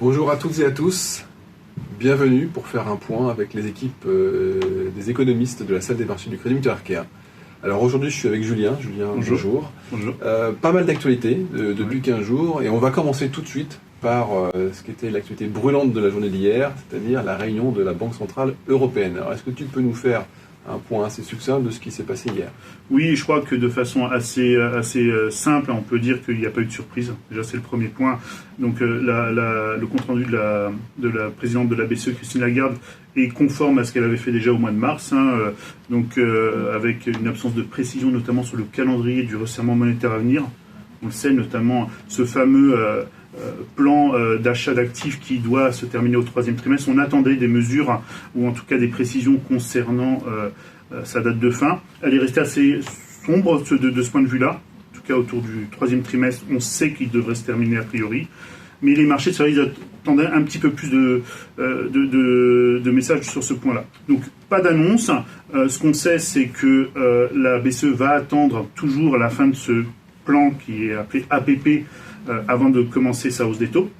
Bonjour à toutes et à tous, bienvenue pour faire un point avec les équipes des économistes de la salle des marchés du Crédit Mutuel Arkéa. Alors aujourd'hui je suis avec Julien. Bonjour. Bonjour. Pas mal d'actualités depuis 15 jours et on va commencer tout de suite par ce qui était l'actualité brûlante de la journée d'hier, c'est-à-dire la réunion de la Banque Centrale Européenne. Alors est-ce que tu peux nous faire un point assez succinct de ce qui s'est passé hier? Oui, je crois que de façon assez simple, on peut dire qu'il n'y a pas eu de surprise. Déjà, c'est le premier point. Donc, le compte-rendu de la présidente de la BCE, Christine Lagarde, est conforme à ce qu'elle avait fait déjà au mois de mars. Avec une absence de précision, notamment sur le calendrier du resserrement monétaire à venir. On le sait, notamment ce fameux plan d'achat d'actifs qui doit se terminer au troisième trimestre. On attendait des mesures, ou en tout cas des précisions concernant sa date de fin. Elle est restée assez sombre de ce point de vue-là. En tout cas, autour du troisième trimestre, on sait qu'il devrait se terminer a priori. Mais les marchés de services attendaient un petit peu plus de messages sur ce point-là. Donc, pas d'annonce. Ce qu'on sait, c'est que la BCE va attendre toujours la fin de ce plan qui est appelé APP avant de commencer sa hausse des taux.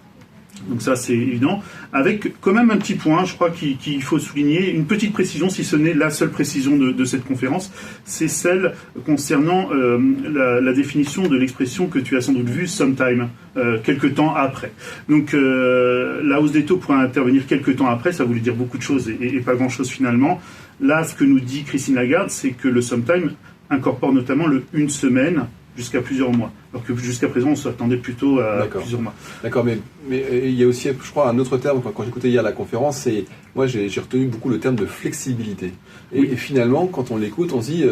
Donc ça, c'est évident. Avec quand même un petit point, je crois qu'il faut souligner, une petite précision, si ce n'est la seule précision de cette conférence, c'est celle concernant la définition de l'expression que tu as sans doute vue, sometime, quelques temps après. Donc la hausse des taux pourra intervenir quelques temps après, ça voulait dire beaucoup de choses et pas grand-chose finalement. Là, ce que nous dit Christine Lagarde, c'est que le sometime incorpore notamment le une semaine jusqu'à plusieurs mois. Alors que jusqu'à présent, on s'attendait plutôt à plusieurs mois. D'accord, mais il y a aussi, je crois, un autre terme, quand j'écoutais hier la conférence, c'est, moi j'ai retenu beaucoup le terme de flexibilité. Et finalement, quand on l'écoute, on se dit,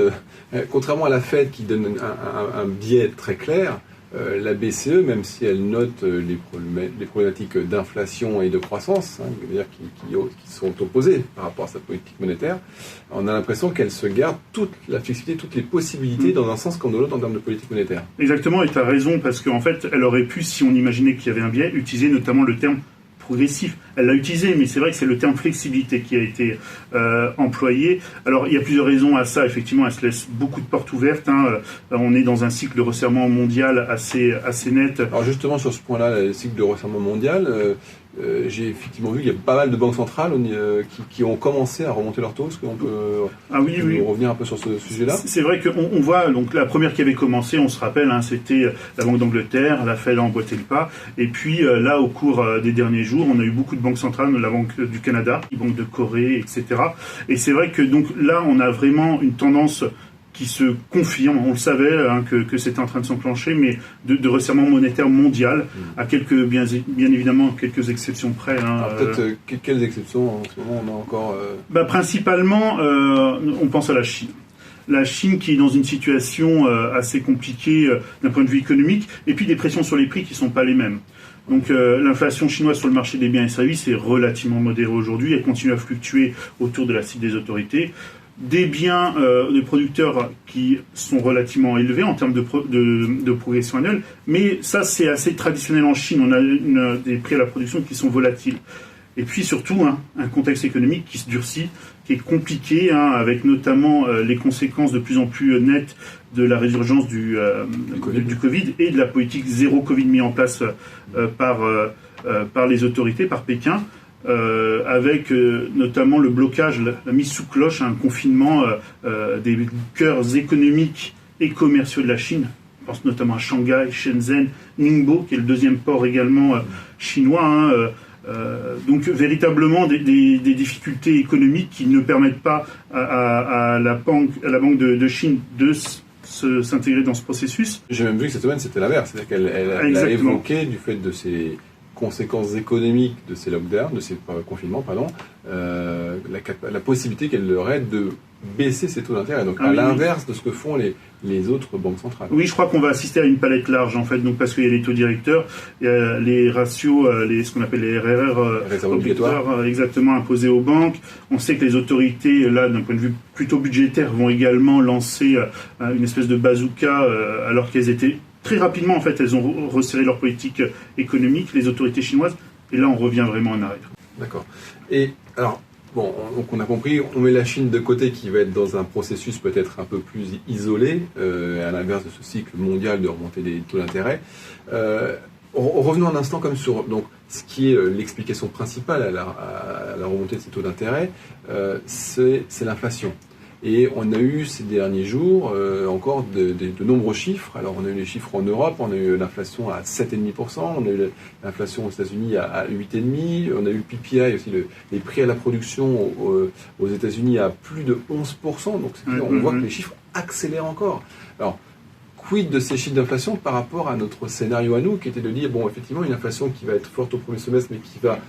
contrairement à la Fed qui donne un biais très clair, la BCE, même si elle note les problématiques d'inflation et de croissance, c'est-à-dire qui sont opposées par rapport à sa politique monétaire, on a l'impression qu'elle se garde toute la flexibilité, toutes les possibilités dans un sens comme dans l'autre en termes de politique monétaire. Exactement, et tu as raison, parce qu'en fait, elle aurait pu, si on imaginait qu'il y avait un biais, utiliser notamment le terme progressif. Elle l'a utilisé, mais c'est vrai que c'est le terme flexibilité qui a été employé. Alors, il y a plusieurs raisons à ça. Effectivement, elle se laisse beaucoup de portes ouvertes. On est dans un cycle de resserrement mondial assez net. Alors justement, sur ce point-là, le cycle de resserrement mondial, j'ai effectivement vu qu'il y a pas mal de banques centrales qui ont commencé à remonter leurs taux. Est-ce qu'on peut revenir un peu sur ce sujet-là? C'est vrai qu'on voit, donc la première qui avait commencé, on se rappelle, c'était la Banque d'Angleterre, la Fed a emboîté le pas. Et puis là, au cours des derniers jours, on a eu beaucoup de banques centrales, la Banque du Canada, la Banque de Corée, etc. Et c'est vrai que donc là, on a vraiment une tendance qui se confirme, on le savait que c'était en train de s'enclencher, mais de resserrement monétaire mondial, à bien évidemment quelques exceptions près. Peut-être quelles exceptions en ce moment on a encore Principalement, on pense à la Chine. La Chine qui est dans une situation assez compliquée d'un point de vue économique, et puis des pressions sur les prix qui ne sont pas les mêmes. Donc l'inflation chinoise sur le marché des biens et services est relativement modérée aujourd'hui, elle continue à fluctuer autour de la cible des autorités. Des biens des producteurs qui sont relativement élevés en termes de progression annuelle, mais ça c'est assez traditionnel en Chine, on a des prix à la production qui sont volatiles. Et puis surtout un contexte économique qui se durcit, qui est compliqué, avec notamment les conséquences de plus en plus nettes de la résurgence du Covid et de la politique zéro Covid mise en place par les autorités, par Pékin. Avec notamment le blocage, la mise sous cloche, un confinement des cœurs économiques et commerciaux de la Chine. On pense notamment à Shanghai, Shenzhen, Ningbo, qui est le deuxième port également chinois. Donc véritablement des difficultés économiques qui ne permettent pas à la Banque de Chine de s'intégrer dans ce processus. J'ai même vu que cette semaine c'était l'inverse, c'est-à-dire qu'elle a évoqué du fait de ces conséquences économiques de ces lockdowns, de ces confinements, la possibilité qu'elle aurait de baisser ses taux d'intérêt, donc à l'inverse de ce que font les autres banques centrales. Oui, je crois qu'on va assister à une palette large en fait, donc parce qu'il y a les taux directeurs, il y a les ratios, ce qu'on appelle les RRR obligatoires, exactement imposés aux banques. On sait que les autorités, là, d'un point de vue plutôt budgétaire, vont également lancer une espèce de bazooka, alors qu'elles étaient très rapidement en fait, elles ont resserré leur politique économique, les autorités chinoises, et là on revient vraiment en arrière. D'accord. Et alors. Bon, donc on a compris, on met la Chine de côté qui va être dans un processus peut-être un peu plus isolé, à l'inverse de ce cycle mondial de remontée des taux d'intérêt. Revenons un instant comme sur donc, ce qui est l'explication principale à la remontée de ces taux d'intérêt, c'est l'inflation. Et on a eu ces derniers jours encore de nombreux chiffres. Alors on a eu les chiffres en Europe, on a eu l'inflation à 7,5%, on a eu l'inflation aux États-Unis à 8,5%, on a eu le PPI aussi, les prix à la production aux États-Unis à plus de 11%. Donc on voit que les chiffres accélèrent encore. Alors quid de ces chiffres d'inflation par rapport à notre scénario à nous, qui était de dire, bon, effectivement, une inflation qui va être forte au premier semestre, mais qui va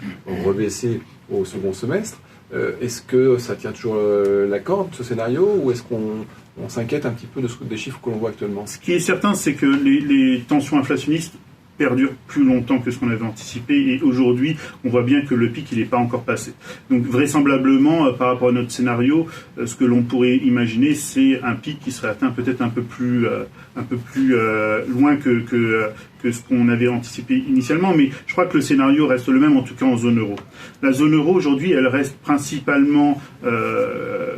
rebaisser au second semestre. Est-ce que ça tient toujours la corde, ce scénario, ou est-ce qu'on s'inquiète un petit peu des chiffres que l'on voit actuellement? Ce qui est certain, c'est que les tensions inflationnistes perdure plus longtemps que ce qu'on avait anticipé, et aujourd'hui on voit bien que le pic il n'est pas encore passé. Donc vraisemblablement par rapport à notre scénario, ce que l'on pourrait imaginer c'est un pic qui serait atteint peut-être un peu plus loin que ce qu'on avait anticipé initialement, mais je crois que le scénario reste le même, en tout cas en zone euro. La zone euro aujourd'hui elle reste principalement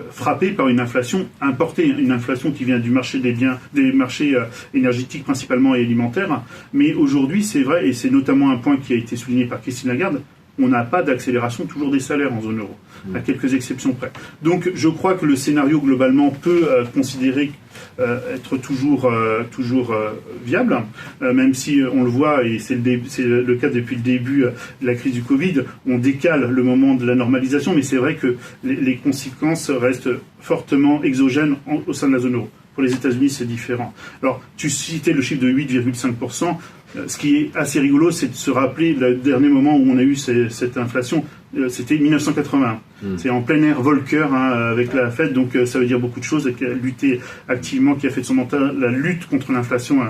frappée par une inflation importée, une inflation qui vient du marché des marchés énergétiques principalement et alimentaires, mais aujourd'hui c'est vrai, et c'est notamment un point qui a été souligné par Christine Lagarde, on n'a pas d'accélération toujours des salaires en zone euro, à quelques exceptions près. Donc je crois que le scénario globalement peut considérer être toujours viable, même si on le voit, et c'est le cas depuis le début de la crise du Covid, on décale le moment de la normalisation, mais c'est vrai que les conséquences restent fortement exogènes au sein de la zone euro. Pour les États-Unis, c'est différent. Alors, tu citais le chiffre de 8,5%. Ce qui est assez rigolo, c'est de se rappeler le dernier moment où on a eu cette inflation. C'était 1981. C'est en plein air Volcker avec la Fed, donc ça veut dire beaucoup de choses, et qui a lutté activement, qui a fait de son mandat la lutte contre l'inflation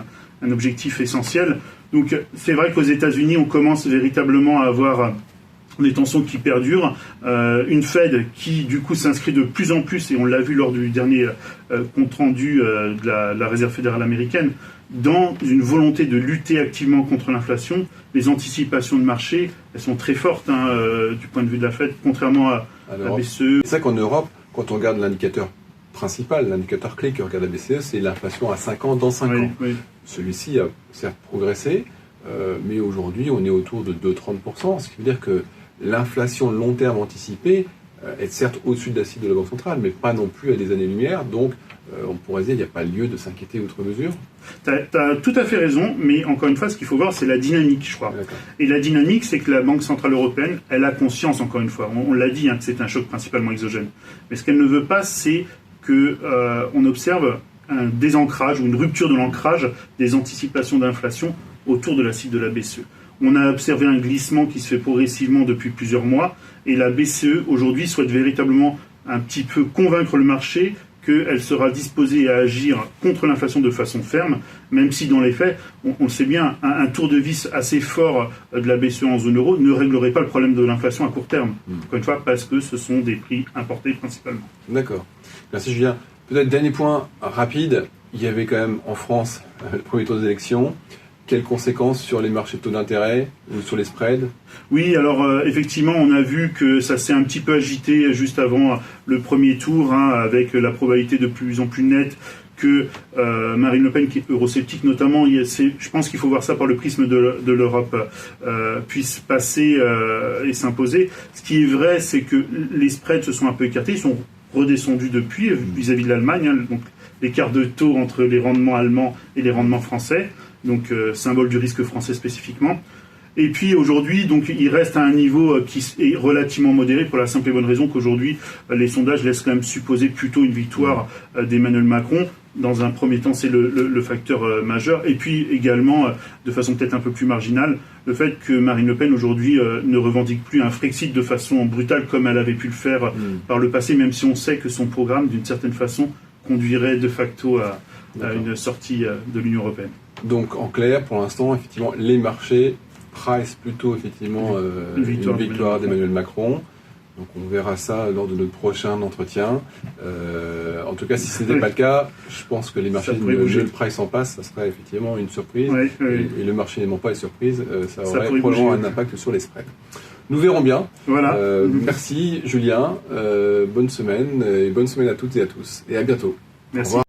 un objectif essentiel. Donc c'est vrai qu'aux États-Unis, on commence véritablement à avoir des tensions qui perdurent, une Fed qui du coup s'inscrit de plus en plus, et on l'a vu lors du dernier compte-rendu de la Réserve fédérale américaine, dans une volonté de lutter activement contre l'inflation. Les anticipations de marché, elles sont très fortes du point de vue de la Fed, contrairement à la BCE. C'est ça qu'en Europe, quand on regarde l'indicateur principal, l'indicateur clé que regarde la BCE, c'est l'inflation à 5 ans dans 5 ans. Oui. Celui-ci a certes progressé, mais aujourd'hui on est autour de 2,30%, ce qui veut dire que l'inflation long terme anticipée est certes au-dessus de la cible de la Banque centrale, mais pas non plus à des années-lumière. Donc, on pourrait dire qu'il n'y a pas lieu de s'inquiéter outre mesure. Tu as tout à fait raison, mais encore une fois, ce qu'il faut voir, c'est la dynamique, je crois. Et la dynamique, c'est que la Banque centrale européenne, elle a conscience, encore une fois, on l'a dit, que c'est un choc principalement exogène. Mais ce qu'elle ne veut pas, c'est qu'on observe un désancrage ou une rupture de l'ancrage des anticipations d'inflation autour de la cible de la BCE. On a observé un glissement qui se fait progressivement depuis plusieurs mois, et la BCE aujourd'hui souhaite véritablement un petit peu convaincre le marché qu'elle sera disposée à agir contre l'inflation de façon ferme, même si dans les faits, on le sait bien, un tour de vis assez fort de la BCE en zone euro ne réglerait pas le problème de l'inflation à court terme. Encore une fois, parce que ce sont des prix importés principalement. D'accord. Merci Julien. Peut-être dernier point rapide, il y avait quand même en France le premier tour des élections. Quelles conséquences sur les marchés de taux d'intérêt ou sur les spreads? Oui, alors effectivement, on a vu que ça s'est un petit peu agité juste avant le premier tour, avec la probabilité de plus en plus nette que Marine Le Pen, qui est eurosceptique notamment, je pense qu'il faut voir ça par le prisme de l'Europe, puisse passer et s'imposer. Ce qui est vrai, c'est que les spreads se sont un peu écartés, ils sont redescendus depuis vis-à-vis de l'Allemagne, donc l'écart de taux entre les rendements allemands et les rendements français. Donc symbole du risque français spécifiquement. Et puis aujourd'hui, donc il reste à un niveau qui est relativement modéré pour la simple et bonne raison qu'aujourd'hui les sondages laissent quand même supposer plutôt une victoire d'Emmanuel Macron. Dans un premier temps, c'est le facteur majeur. Et puis également, de façon peut-être un peu plus marginale, le fait que Marine Le Pen aujourd'hui ne revendique plus un Frexit de façon brutale comme elle avait pu le faire par le passé, même si on sait que son programme, d'une certaine façon, conduirait de facto à une sortie de l'Union européenne. Donc en clair, pour l'instant, effectivement, les marchés price plutôt effectivement une victoire d'Emmanuel Macron. Donc on verra ça lors de notre prochain entretien. En tout cas, si ce n'était pas le cas, je pense que les marchés ne le price en passe, ça serait effectivement une surprise. Et le marché n'aimant pas les surprises, ça aurait probablement un impact sur les spreads. Nous verrons bien. Voilà. Merci Julien. Bonne semaine et bonne semaine à toutes et à tous. Et à bientôt. Merci.